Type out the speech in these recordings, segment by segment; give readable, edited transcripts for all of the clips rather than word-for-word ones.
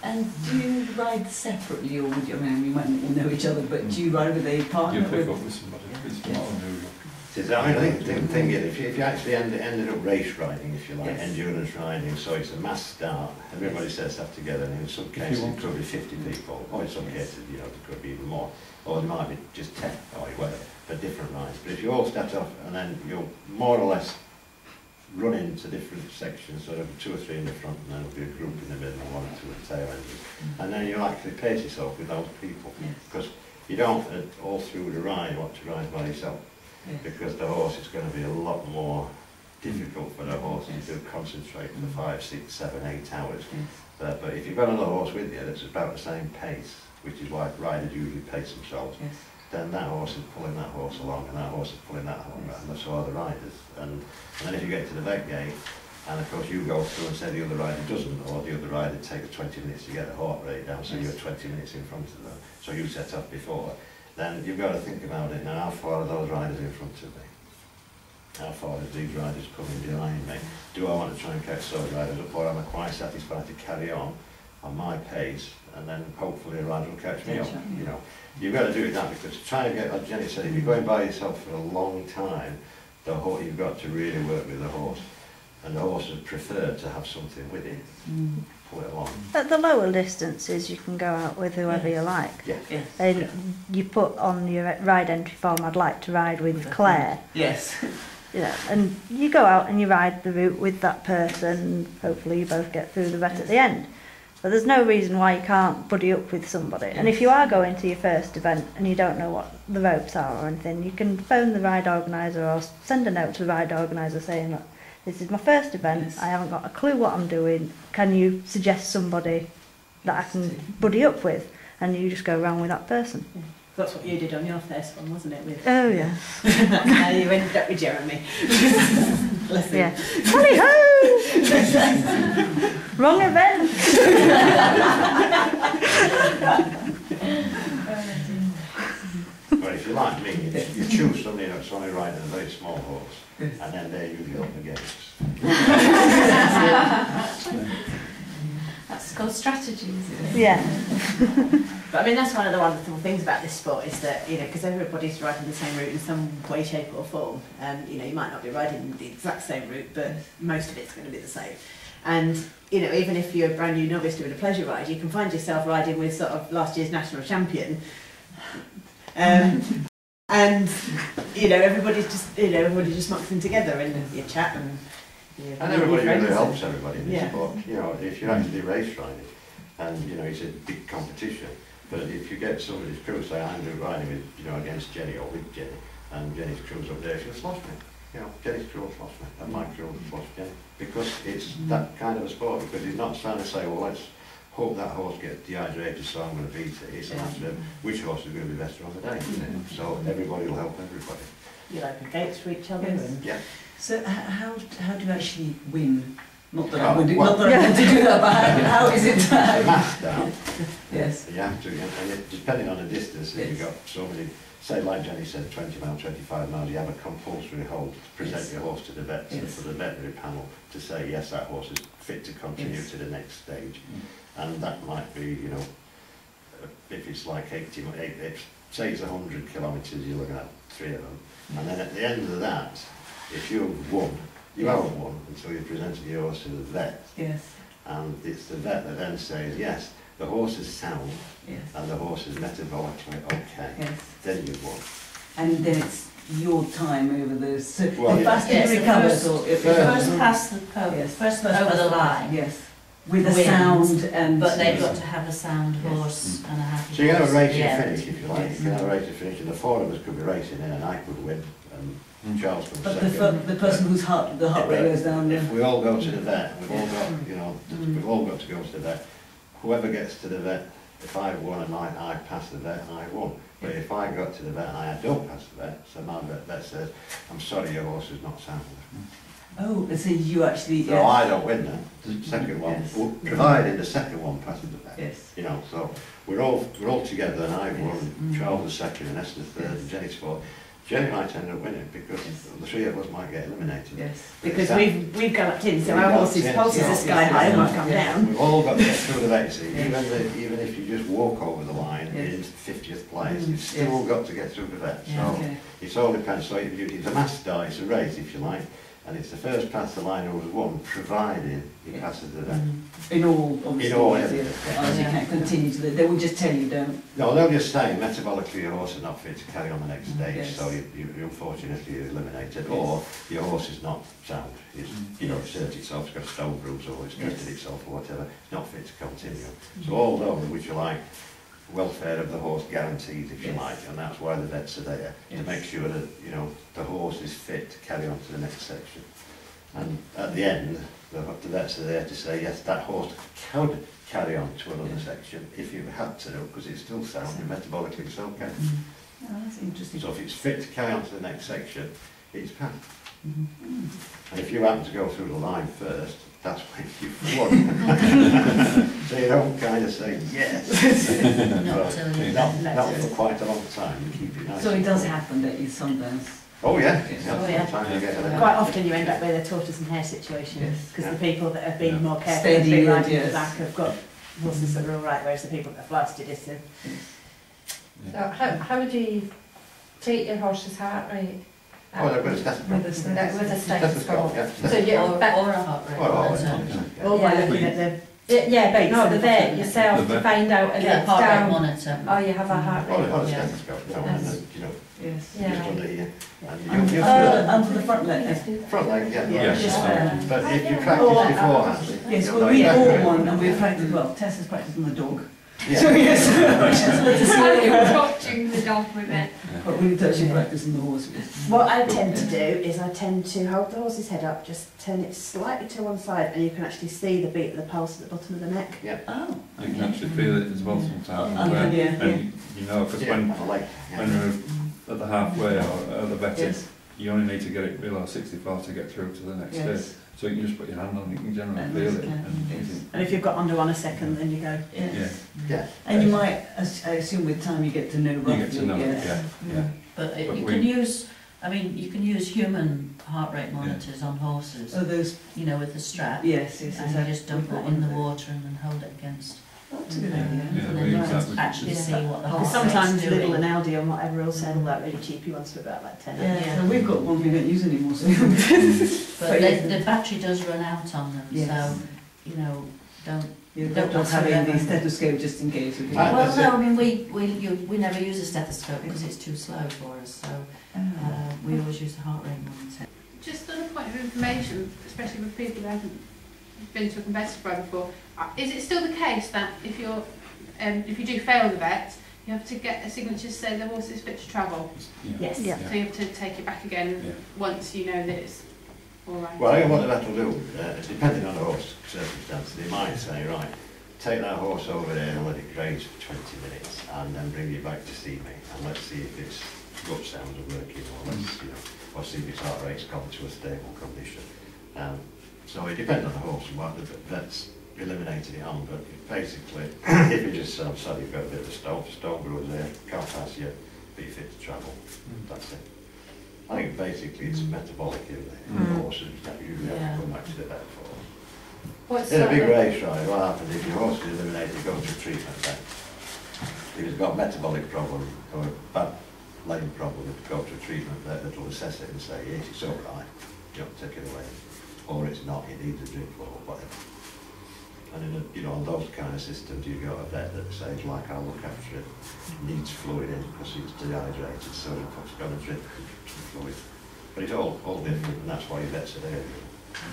And do you ride separately, or would you, I mean, you might not all know each other, but do you ride with a partner? You pick up with somebody. It's not unusual. I think the thing is, if you actually ended up race riding, if you like, Yes. endurance riding, so it's a mass start, everybody sets that together, and in some cases it could be 50 people, or in some cases, you know, there could be even more, or there might be just 10, or whatever, for different rides. But if you all start off, and then you'll more or less run into different sections, so there'll be 2 or 3 in the front, and then there'll be a group in the middle, and 1 or 2 at the tail end. And then you'll actually pace yourself with those people, because you don't, all through the ride, want to ride by yourself. Yes. Because the horse is going to be a lot more difficult for the horse to concentrate for 5, 6, 7, 8 hours. Yes. But if you've got another horse with you that's about the same pace, which is why riders usually pace themselves, then that horse is pulling that horse along, and that horse is pulling that horse along, and so are the riders. And then if you get to the vet gate, and of course you go through and say the other rider doesn't, or the other rider takes 20 minutes to get the heart rate down, so you're 20 minutes in front of them, so you set off before, then you've got to think about it. Now, how far are those riders in front of me? How far are these riders coming behind me? Do I want to try and catch those riders up, or am I quite satisfied to carry on my pace, and then hopefully a rider will catch me up? You know, you've got to do it that, because trying to get, like Jenny said, if you're going by yourself for a long time, you've got to really work with the horse, and the horse would prefer to have something with it. Pull it along. At the lower distances, you can go out with whoever you like. Yes. And you put on your ride entry form, I'd like to ride with Claire. Yes. You know, and you go out and you ride the route with that person. Hopefully you both get through the vet at the end. But there's no reason why you can't buddy up with somebody. Yes. And if you are going to your first event and you don't know what the ropes are or anything, you can phone the ride organiser or send a note to the ride organiser saying, look, this is my first event, I haven't got a clue what I'm doing, can you suggest somebody that I can buddy up with? And you just go around with that person. Yeah. That's what you did on your first one, wasn't it? With oh yeah. How you ended up with Jeremy. Bless him. Yeah. Tally ho! Wrong event! But if you like me, you choose somebody that's only riding a very small horse, and then they're usually up against. That's called strategy, isn't it? Yeah. But I mean, that's one of the wonderful things about this sport is that, you know, because everybody's riding the same route in some way, shape or form. You know, you might not be riding the exact same route, but most of it's going to be the same. And, you know, even if you're a brand new novice doing a pleasure ride, you can find yourself riding with sort of last year's national champion. And, you know, everybody just mucks in together and you chat and... And everybody really helps everybody in this sport. You know, if you actually race riding, and, you know, it's a big competition, but if you get somebody's crew, say I'm riding with, you know, against Jenny or with Jenny, and Jenny's crew's up there, she'll slosh me. You know, Jenny's crew will slosh me, and my crew will slosh Jenny. Because it's that kind of a sport, because he's not trying to say, well, let's hope that horse gets dehydrated, so I'm going to beat it. It's a matter of which horse is going to be better on the day, isn't it? So everybody will help everybody. You open gates for each other. Yes. And So how do you actually win? Not that I want to do that, but how is it? Mass down. Yes. You have to, and depending on the distance, if you've got so many, say like Jenny said, 20 miles, 25 miles, you have a compulsory hold to present your horse to the vet, and for the veterinary panel to say, yes, that horse is fit to continue to the next stage. And that might be, you know, if it's like 80, say it's 100 kilometres, you're looking at 3 of them. And then at the end of that, if you've won, you haven't won until you presented your horse to the vet. Yes. And it's the vet that then says, yes, the horse is sound, and the horse is metabolically okay. Yes. Then you've won. And then it's your time over those. So well, the faster you recover, first past the first over the line. Yes. With a sound and... But they've got to have a sound horse and a happy horse. So you can have a racing finish if you like. You can have a racing finish, and the 4 of us could be racing in, and I could win. Charles comes second. But the person whose heart rate goes down. If we all go to the vet, we've all got, you know, we've all got to go to the vet. Whoever gets to the vet, if I won and I pass the vet, I won. But if I got to the vet and I don't pass the vet, so my vet says, I'm sorry, your horse is not sound. Oh, so you actually... So I don't win then. The second one, provided the second one passes the vet. Yes. You know, so we're all together, and I've won Charles the second and Esther third and Jenny's fourth. Jenny might end up winning because the three of us might get eliminated. Yes. Because we've galloped in, so our horses' pulses are sky high and might come down. We've all got to get through the vets. Even if you just walk over the line in 50th place, you've still got to get through the vet. So it all depends. So it's a mass start, it's a race if you like, and it's the first past the line who's won, provided he passes the vet. In all, obviously. In all areas. You can't continue to they will just tell you don't. No, they'll just say metabolically your horse is not fit to carry on the next stage, Yes. so you unfortunately you're eliminated, or your horse is not sound. It's exerted itself, it's got a stone bruise, or it's twisted itself, or whatever. It's not fit to continue. So all those which are like welfare of the horse guaranteed, if you like, and that's why the vets are there to make sure that the horse is fit to carry on to the next section. And at the end, the vets are there to say yes, that horse could carry on to another section if you had to, because it's still sound and metabolically so okay. Oh, that's interesting. So if it's fit to carry on to the next section, it's passed. And if you happen to go through the line first, that's when you've won. So you don't kind of say yes. Not for quite a long time. You keep it nice. So it does happen that you sometimes. Oh yeah. Quite often you end up with a tortoise and hare situation because the people that have been more careful and Steady, been riding at the back have got horses that are all right, whereas the people that have lasted is the... So how would you take your horse's heart rate? Oh, they've got a stethoscope. With a stethoscope. Yeah. So you or a heart rate. All by looking at the... Yeah, but no, the vet yourself to find out if Yeah, it's heart rate down. monitor. Oh, you have a heart rate. Oh, a stethoscope. And then, Yes. just under here. Under the front leg. Front leg, yeah. Yes. But if you practice beforehand. Yes, well, we bought one and we practiced, well, Tess has practiced on the dog. Yeah. So yes, I was watching the dog with it. but we've actually practiced on the horse. What I tend to do is I tend to hold the horse's head up, just turn it slightly to one side, and you can actually see the beat of the pulse at the bottom of the neck. Yeah. Oh. You can actually feel it as well sometimes. Yeah. And you know, because when you're at the halfway or at the vetting, you only need to get it below 64 to get through to the next stage. So you can just put your hand on it, you can generally feel it. And if you've got under one a second, then you go. Yeah. And you might, I assume with time you get to know roughly. You get to know it, yeah. But you can use, you can use human heart rate monitors on horses. Oh, those. With the strap. Yes. And you just dump it in the water and then hold it against. That's a good idea. And then you can actually see what the heart rate's Sometimes doing. Lidl and Aldi or whatever will sell that really cheapy ones for about like 10. Yeah. So we've got one we don't use anymore. So. But the battery does run out on them, so don't. Don't have a stethoscope just in case. Well, no, we never use a stethoscope because it's too slow for us, so we always use the heart rate monitor. Just on a point of information, especially with people who haven't been to a competitive ride before, is it still the case that if you do fail the vet, you have to get a signature to say the horse is fit to travel? Yes. Yeah. So you have to take it back again once you know that it's all right. Well, I think what the vet will do, depending on the horse circumstances, they might say, right, take that horse over there and let it graze for 20 minutes and then bring it back to see me and let's see if its gut sounds are working or or see if its heart rate's gone to a stable condition. So it depends on the horse and what the vet's eliminated it on, but basically, if you just sorry, you've got a bit of a stone bruise there, can't pass you, be fit to travel. That's it. I think basically it's metabolic in the horse that you have to come back to the vet for. In a big race, right, what happens if your horse is eliminated, you go to a treatment vet. If it's got a metabolic problem or a bad lane problem, you go to a treatment vet that will assess it and say, yes, it's all right, you don't take it away. Or it's not, it needs a drink or whatever. And in on those kind of systems, you've got a vet that says, like, I'll look after it, needs fluid in because it's dehydrated, so it's got to drink fluid. But it's all different, and that's why your vets are there.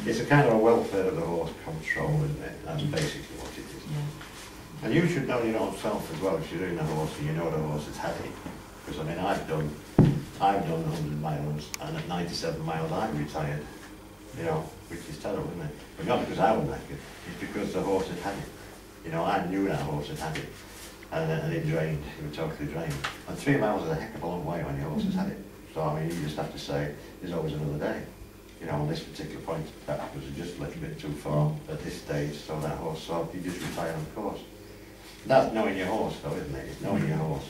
It's a kind of a welfare of the horse control, isn't it? That's basically what it is. And you should know your own self as well if you're doing a horse and you know the horse is heavy. Because I've done 100 miles, and at 97 miles I'm retired. Which is terrible, isn't it? But not because I was knackered, it's because the horse had it. I knew that horse had it. And it drained, it was totally drained. And 3 miles is a heck of a long way when your horse has had it. So, you just have to say, there's always another day. On this particular point, that was just a little bit too far at this stage, so that horse, so you just retire on the course. That's knowing your horse, though, isn't it? It's knowing your horse.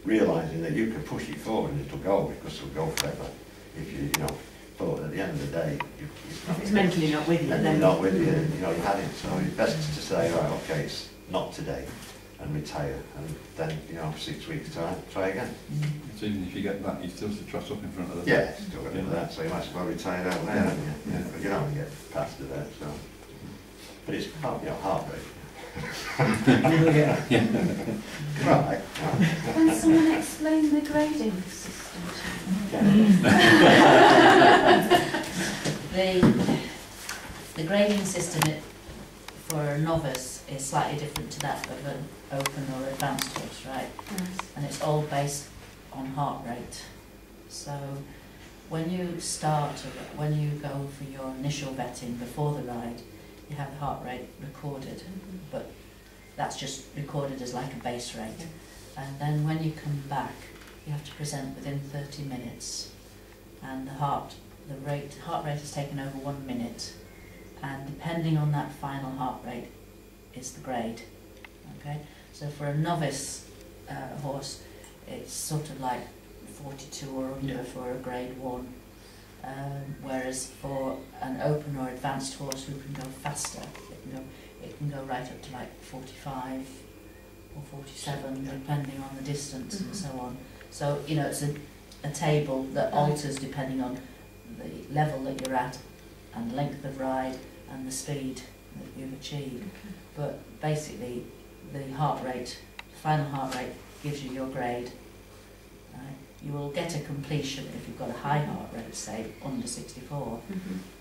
realising that you can push it forward and it'll go, because it'll go forever. If you know, but at the end of the day, if it's mentally not with you, then not with you, you know, you had it. So it's best to say, right, okay, it's not today, and retire, and then, you know, 6 weeks time, try again. So even if you get that, you still have to trust up in front of the Yeah, still got to do that, so you might as well retire out there, haven't you? Yeah. But you don't want to get past the vet, so. But it's, you know, heartbreaking. Right. Can someone explain the grading system? The grading system for a novice is slightly different to that of an open or advanced horse, right? Yes. And it's all based on heart rate. So when you when you go for your initial vetting before the ride, you have the heart rate recorded, but that's just recorded as like a base rate. And then when you come back, you have to present within 30 minutes, and the heart rate is taken over 1 minute, and depending on that final heart rate is the grade. Okay, so for a novice horse, it's sort of like 42 or under for a grade 1. Whereas for an open or advanced horse who can go faster, it can go right up to like 45 or 47, depending on the distance and so on. So, you know, it's a table that alters depending on the level that you're at and the length of ride and the speed that you've achieved. But basically, the heart rate, the final heart rate, gives you your grade. Right? You will get a completion if you've got a high heart rate, say under 64,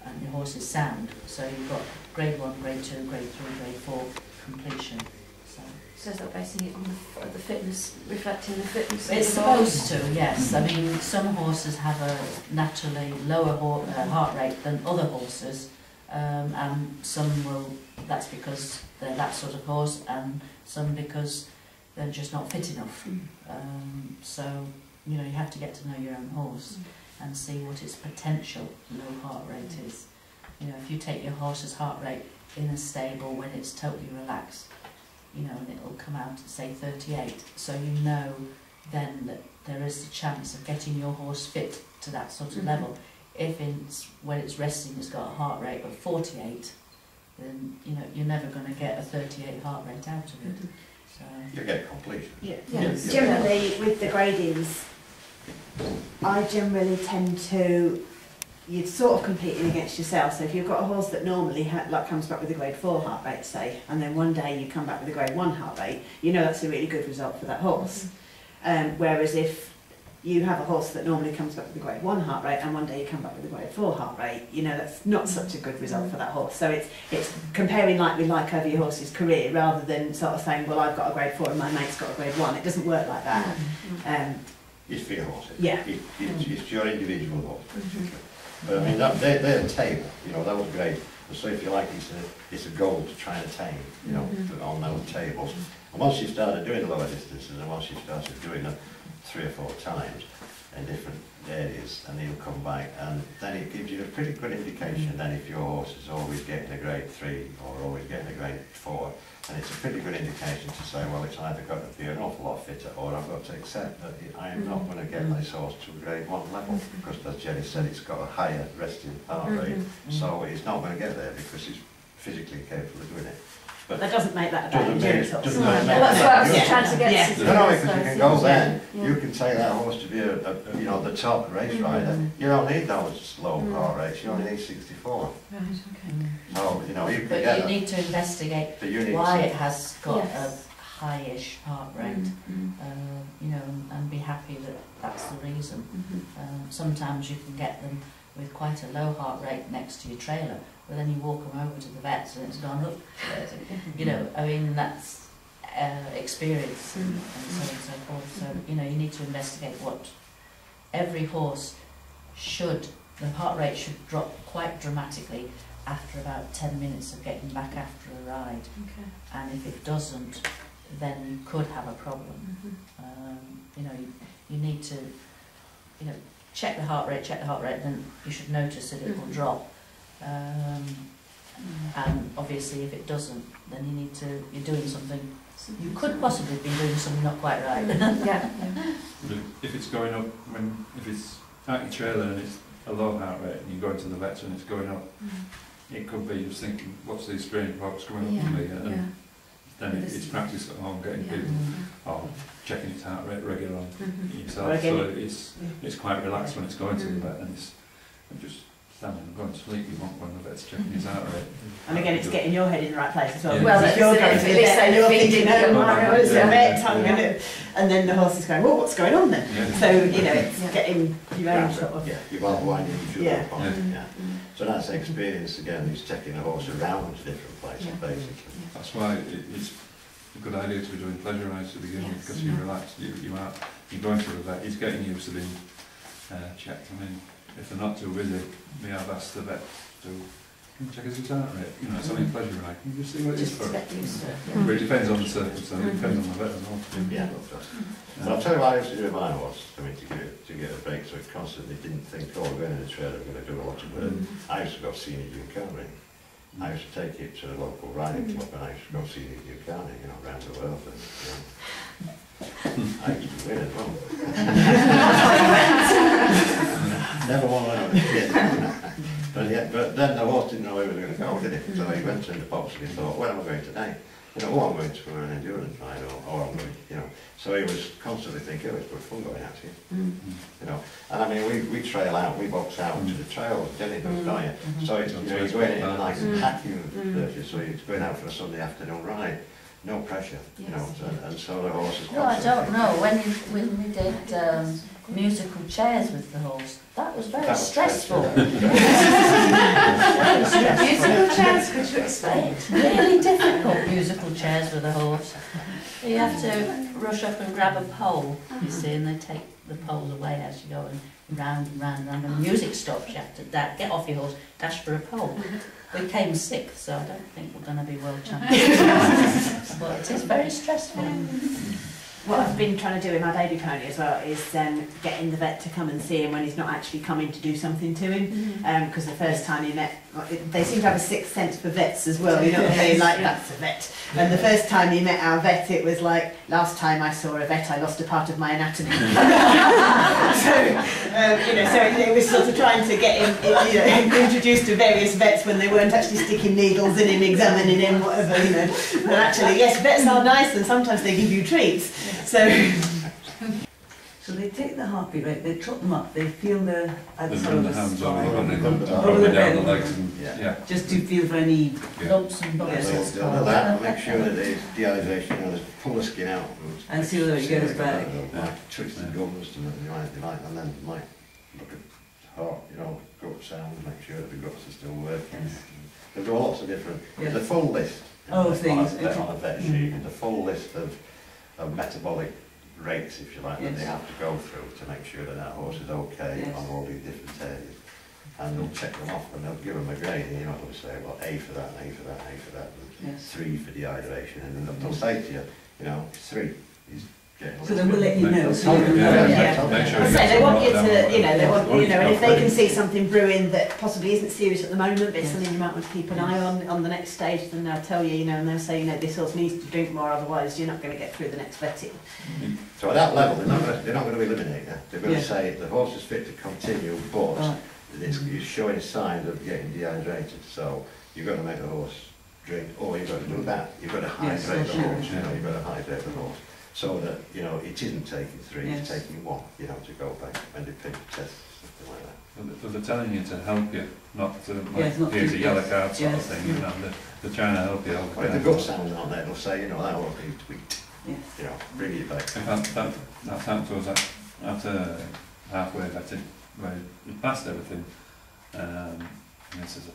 and your horse is sound. So you've got grade 1, grade 2, grade 3, grade 4 completion. So is that basing it on the fitness, reflecting the fitness? It's supposed to, yes. I mean, some horses have a naturally lower heart rate than other horses, and some will, that's because they're that sort of horse, and some because they're just not fit enough. So, you know, you have to get to know your own horse and see what its potential low heart rate is. You know, if you take your horse's heart rate in a stable when it's totally relaxed, you know, and it will come out at say 38, so you know then that there is a chance of getting your horse fit to that sort of level. If when it's resting it's got a heart rate of 48, then, you know, you're never going to get a 38 heart rate out of it. So You get completion. Generally, with the gradings, I generally tend to, you'd sort of competing against yourself. So if you've got a horse that normally comes back with a grade 4 heart rate, say, and then one day you come back with a grade 1 heart rate, you know that's a really good result for that horse. Whereas if you have a horse that normally comes back with a grade 1 heart rate and one day you come back with a grade 4 heart rate, you know that's not such a good result for that horse. So it's comparing like with like over your horse's career, rather than sort of saying, well, I've got a grade 4 and my mate's got a grade 1. It doesn't work like that. It's for your horses. Yeah. It's your individual horse. But I mean, they're a table, you know, that was great. So if you like, it's a goal to try and attain, you know, on those tables. And once you started doing lower distances, and once you started doing them 3 or 4 times in different areas, and you'll come back, and then it gives you a pretty good indication then if your horse is always getting a grade 3 or always getting a grade 4. And it's a pretty good indication to say, well, it's either got to be an awful lot fitter, or I've got to accept that I am not going to get this horse to a grade 1 level, because as Jenny said, it's got a higher resting heart rate, so it's not going to get there because it's physically capable of doing it. But that doesn't make that about doesn't horse. make That's what I was trying to get to. No, because you can go then, you can take that horse to be you know, the top race rider. You don't need those low heart rates, you only need 64. Right, okay. So, you know, you can but get you that. need to investigate why it has got a high-ish heart rate, you know, and be happy that that's the reason. Sometimes you can get them with quite a low heart rate next to your trailer, but then you walk them over to the vets and it's gone up. You know, I mean, that's experience and so on and so forth. So, you know, you need to investigate what every horse should, the heart rate should drop quite dramatically after about 10 minutes of getting back after a ride. And if it doesn't, then you could have a problem. You know, you need to, you know, check the heart rate, then you should notice that it will drop. And obviously if it doesn't, then you're doing something, you could possibly be doing something not quite right. Yeah. But if it's going up, if it's out your trailer and it's a low heart rate and you go into the vets and it's going up, it could be just thinking, what's these strange pipes coming up for me? And then it's practice at home, getting people, checking its heart rate regular on yourself. So it's quite relaxed when it's going to the vet, and it's just standing and going to sleep. You want when the vet's checking his heart rate. And again, it's getting your head in the right place as well. Yeah. Well, if you're going to the vet, so you're thinking, oh, Yeah. it's a vet, I'm going to, and then the horse is going, well, what's going on then? Yeah. So, you know, it's getting your own sort of... Yeah, you've got winding each Yeah. other upon. Yeah. So that's experience again, is taking a horse around to different places, basically. That's why it's a good idea to be doing pleasure rides to begin with, because you're relaxed, you're going to the vet, he's getting used to being checked. I mean, if they're not too busy, I've asked the vet to check his heart rate. You know, it's only a pleasure ride. You just see what it is for it. But it depends on the circumstance, it depends on the vet as well. Yeah, but I'll tell you what I used to do with my horse, I mean, to get a break, so it constantly didn't think, oh, we're going in the trailer, we're going to do a lot of work. I used to go see Jeni Gilbert. I used to take it to the local riding club, and I used to go see Jeni Gilbert, you know, around the world. And, you know, I used to win as well. Never won when I was a kid. But then the horse didn't know where he was going to go, did he? So he went in the box and he thought, where am I going today? You know, I'm going to an endurance ride, or I'm going, you know. So he was constantly thinking, oh, it's good fun going out here. You know, and I mean, we trail out, we box out to the trails, Jeni does, don't you? So it's, you know, he's going in a nice packing purchase, so he's going out for a Sunday afternoon ride. No pressure, you know, and so the horse is No, I don't know. When we did musical chairs with the horse, that was very stressful. Musical chairs, could you explain? Really difficult musical chairs with a horse. You have to rush up and grab a pole, you see, and they take the poles away as you go and round and round and round. And the music stops, you have to get off your horse, dash for a pole. We came sixth, so I don't think we're going to be world champions. But it is very stressful. What I've been trying to do with my baby pony as well is getting the vet to come and see him when he's not actually coming to do something to him. Because the first time he met, they seem to have a sixth sense for vets as well, you know what I mean? Like, that's a vet. And the first time he met our vet, it was like, last time I saw a vet, I lost a part of my anatomy. You know, so it was sort of trying to get him introduced to various vets when they weren't actually sticking needles in him, examining him, whatever, you know. But actually, yes, vets are nice and sometimes they give you treats. So they take the heartbeat rate, they trot them up, they feel the They run the hands over the down the legs and just to feel for any lumps and bumps. Yes. They'll that, make sure that there's dehydration, you know, there's pull the skin out. And see whether it goes back. Like twitch the gums to them, and then might look at heart, you know, gut sound, make sure that the guts are still working. There's lots of different, there's a full list. Things. On a vet sheet, there's a full list of metabolic rates, if you like, that they have to go through to make sure that that horse is okay on all these different areas. And they'll check them off and they'll give them a grade, and you know, they'll say, well, A for that, and A for that, and A for that, and 3 for dehydration, and then they'll say to you, you know, 3. He's getting so then we'll let you know. So you they want you to, you know, and if they can see something brewing that possibly isn't serious at the moment, but it's something you might want to keep an eye on the next stage, then they'll tell you, you know, and they'll say, you know, this horse needs to drink more, otherwise you're not going to get through the next vetting. So at that level, they're not going to eliminate you. They're going to say the horse is fit to continue, but it's showing signs of getting dehydrated. So you've got to make the horse drink, or you've got to do that. You've got to hydrate the horse. You know, you've got to hydrate the horse. So that, you know, it isn't taking 3, it's taking 1, you know, to go back and do pig tests, something like that. But they're telling you to help you, not to, not here's to, a yellow card sort of thing, you know, they're trying to help you. Well, if the gut sounds on there, they'll say, you know, that horse needs tweaked, you know, bring it back. In fact, that's happened to us after halfway vetting, where he passed everything, and he says,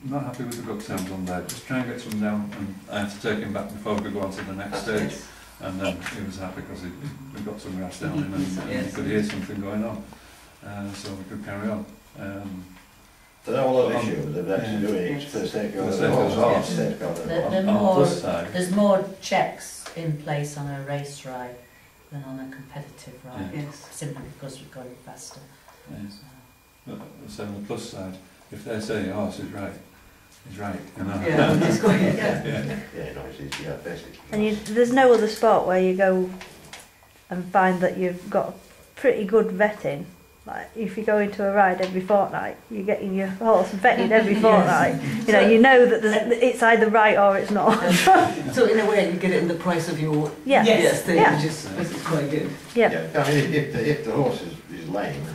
I'm not happy with the gut sounds on there, just try and get some down, and I had to take him back before we could go on to the next stage. And then he was happy because we got some grass down him and he could hear something going on, so we could carry on. So that whole other issue that they're actually doing is for the sake of the horse. There's more checks in place on a race ride than on a competitive ride, simply because we've got it faster. Yes. But so on the plus side, if they say your horse is right, is right, you know. Yeah, it's quite, yeah. Yeah, no, it's yeah, basically. And there's no other sport where you go and find that you've got pretty good vetting. Like if you go into a ride every fortnight, you're getting your horse vetted every fortnight. You know that it's either right or it's not. So in a way, you get it in the price of your thing, which is quite good. Yeah. I mean, if the horse is lame,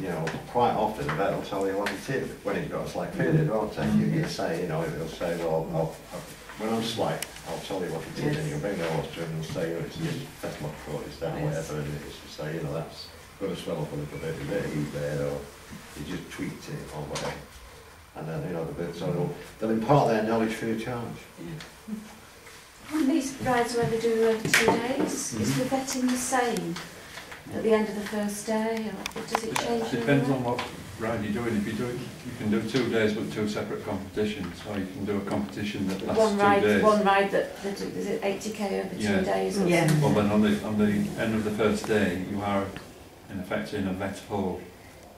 you know, quite often the vet will tell you what it is when he's got a slack period, won't he? You say, you know, he'll say, well, when I'm slack, I'll tell you what it is, and you'll bring the horse to him and he'll say, you know, it's just fetlock or it's that, whatever, and it's to say, you know, that's got to swell up a little bit, he's there, or he just tweaked it or whatever. And then, you know, they'll impart their knowledge free of charge. On these rides where they do over 2 days, is the vetting the same at the end of the first day, or does it change? It depends on what ride you're doing. If you can do 2 days with 2 separate competitions, or you can do a competition that lasts 2 days. One ride that is it 80k over 2 days? Or something? Well, then on the end of the first day, you are in effect in a vet hole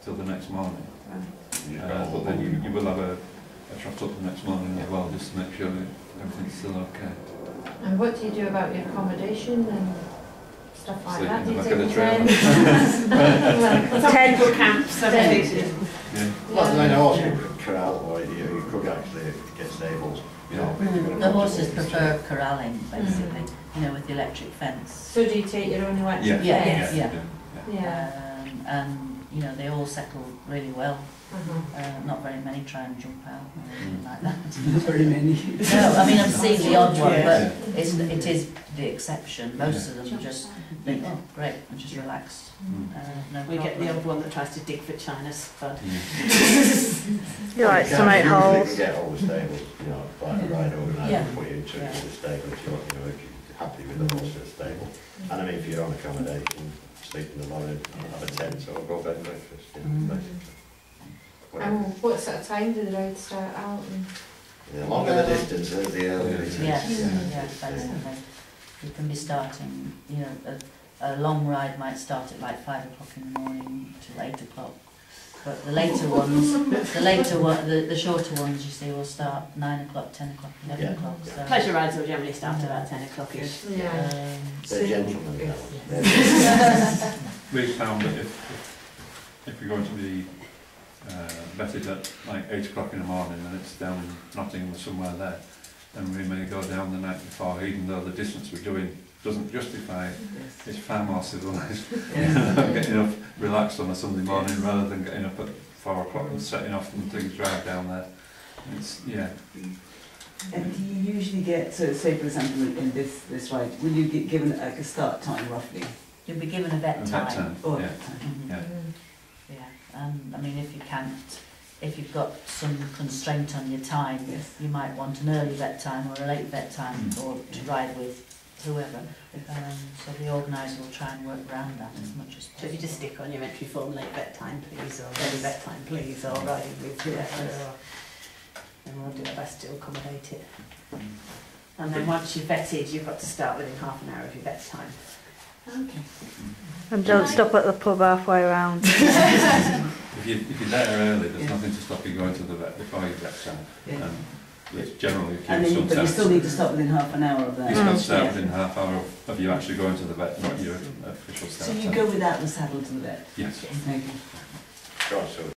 till the next morning. Right. But then you will have a trot up the next morning as well, just to make sure that everything's still okay. And what do you do about your accommodation and stuff like Sleep that? in Do the you back of the take trailer. Some people camp, some Well, then also you could corral, or you could actually get stables. You know, the horses prefer corralling, basically, you know, with the electric fence. So do you take your own electric fence? Yeah. And you know, they all settle really well. Not very many try and jump out or anything like that. Not very many. No, I mean, I've seen the odd one, but it is the exception. Most of them just think, oh, great, I'm just relaxed. No we get the odd one that tries to dig for China's spud. You're like some 8 holes. You can get all the stables, you know, by the ride organised and put you into the stable if you're happy with the horse in the stable. And I mean, for your own accommodation, sleep in the morning, have a tent or go bed and breakfast, basically. And what sort of time do the rides start out? The longer the distance, the earlier it is. Yes, basically. You can be starting, you know, a long ride might start at like 5 o'clock in the morning till 8 o'clock. But the later ones, the shorter ones, you see, will start 9 o'clock, 10 o'clock, 11 o'clock. So. Pleasure rides will generally start about 10 o'clock-ish. They're gentlemen. We found that if you're going to be vetted at like 8 o'clock in the morning and it's down in Nottingham or somewhere there, then we may go down the night before, even though the distance we're doing doesn't justify it. It's far more civilised. Getting up relaxed on a Sunday morning rather than getting up at 4 o'clock and setting off and things drive down there. It's, And do you usually get, so say for example in this ride, will you get given like a start time roughly? You'll be given a vet time. Or I mean, if you've got some constraint on your time, you might want an early vet time or a late vet time, or to ride with whoever. So the organiser will try and work around that as much as possible. So if you just stick on your entry form, late vet time please, or early vet time please, or riding with whoever, and we'll do our best to accommodate it. And then once you're vetted, you've got to start within half an hour of your vet time. Okay. And don't stop at the pub halfway around. If you're there early, there's nothing to stop you going to the vet before your vet time. It's generally but you still need to stop within half an hour of that. You've got to start within half hour of you actually going to the vet, not your official start So you time. go without the saddle to the vet? Yes. Thank you. God, so